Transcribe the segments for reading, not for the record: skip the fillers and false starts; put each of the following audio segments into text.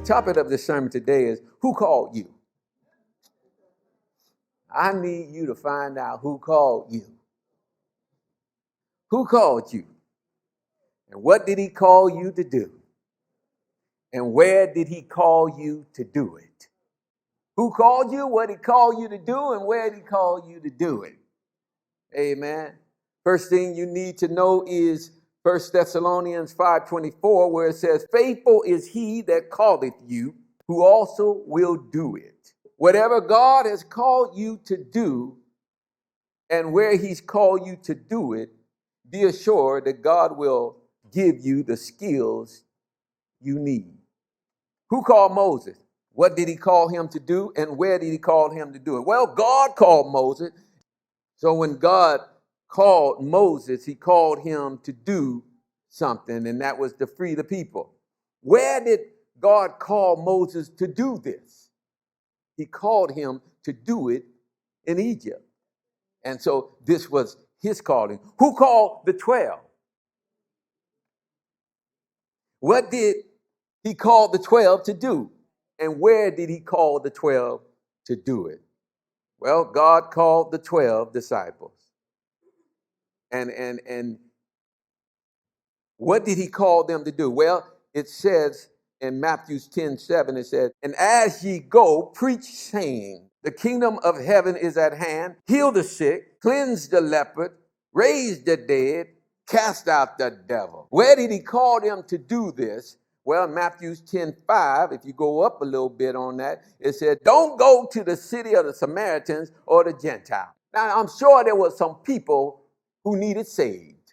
The topic of this sermon today is, who called you? I need you to find out who called you. Who called you? And what did he call you to do? And where did he call you to do it? Who called you, what he called you to do, and where did he call you to do it? Amen. First thing you need to know is 1 Thessalonians 5:24, where it says, faithful is he that calleth you, who also will do it. Whatever God has called you to do, and where he's called you to do it, be assured that God will give you the skills you need. Who called Moses? What did he call him to do, and where did he call him to do it? Well, God called Moses. So when God called Moses, he called him to do something, and that was to free the people. Where did God call Moses to do this? He called him to do it in Egypt. And so this was his calling. Who called the 12? What did he call the 12 to do? And where did he call the 12 to do it? Well, God called the 12 disciples. And what did he call them to do? Well, it says in Matthew 10:7, it says, and as ye go, preach saying, the kingdom of heaven is at hand. Heal the sick, cleanse the leopard, raise the dead, cast out the devil. Where did he call them to do this? Well, Matthew 10:5, if you go up a little bit on that, it said, don't go to the city of the Samaritans or the Gentiles. Now, I'm sure there were some people who needed saved.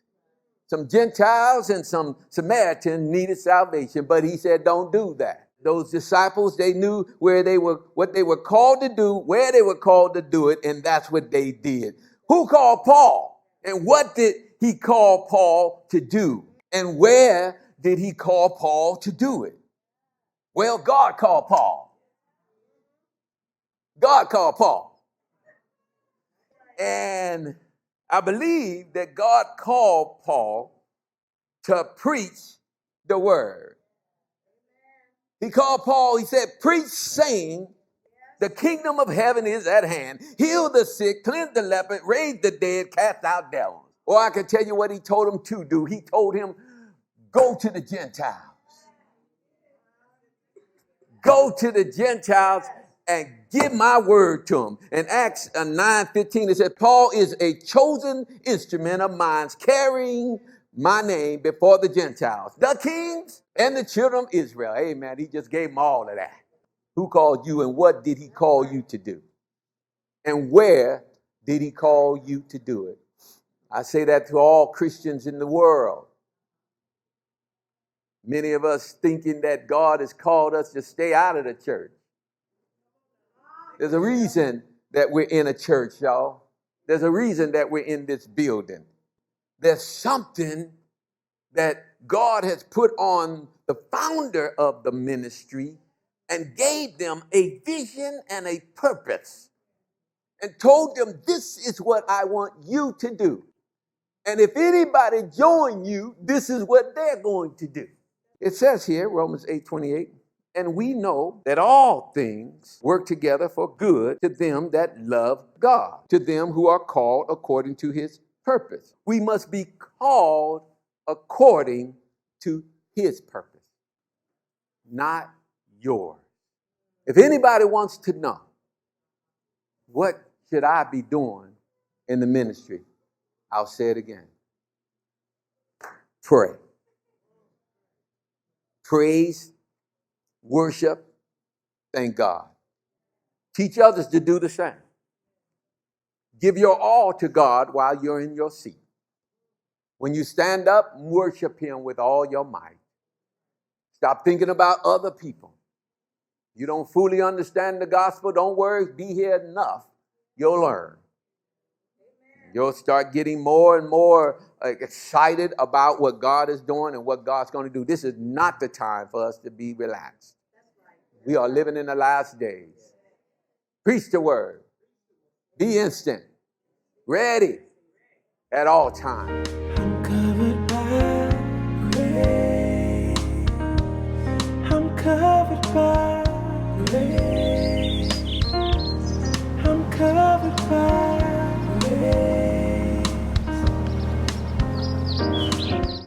Some Gentiles and some Samaritans needed salvation, but he said, don't do that. Those disciples, they knew where they were, what they were called to do, where they were called to do it, and that's what they did. Who called Paul? And what did he call Paul to do? And where did he call Paul to do it? Well, God called Paul. God called Paul. And I believe that God called Paul to preach the word. He called Paul, he said, preach saying, the kingdom of heaven is at hand. Heal the sick, cleanse the leopard, raise the dead, cast out devils. Or I can tell you what he told him to do. He told him, go to the Gentiles. Go to the Gentiles and give my word to them. In Acts 9:15, it said, Paul is a chosen instrument of mine, carrying my name before the Gentiles, the kings and the children of Israel. Amen. He just gave them all of that. Who called you, and what did he call you to do? And where did he call you to do it? I say that to all Christians in the world. Many of us thinking that God has called us to stay out of the church. There's a reason that we're in a church, y'all. There's a reason that we're in this building. There's something that God has put on the founder of the ministry and gave them a vision and a purpose and told them, this is what I want you to do. And if anybody join you, this is what they're going to do. It says here, Romans 8:28, and we know that all things work together for good to them that love God, to them who are called according to his purpose. We must be called according to his purpose, not yours. If anybody wants to know, what should I be doing in the ministry? I'll say it again. Pray. Praise, worship, thank God. Teach others to do the same. Give your all to God while you're in your seat. When you stand up, worship him with all your might. Stop thinking about other people. You don't fully understand the gospel, don't worry, be here enough. You'll learn. You'll start getting more and more excited about what God is doing and what God's going to do. This is not the time for us to be relaxed. We are living in the last days. Preach the word. Be instant. Ready at all times.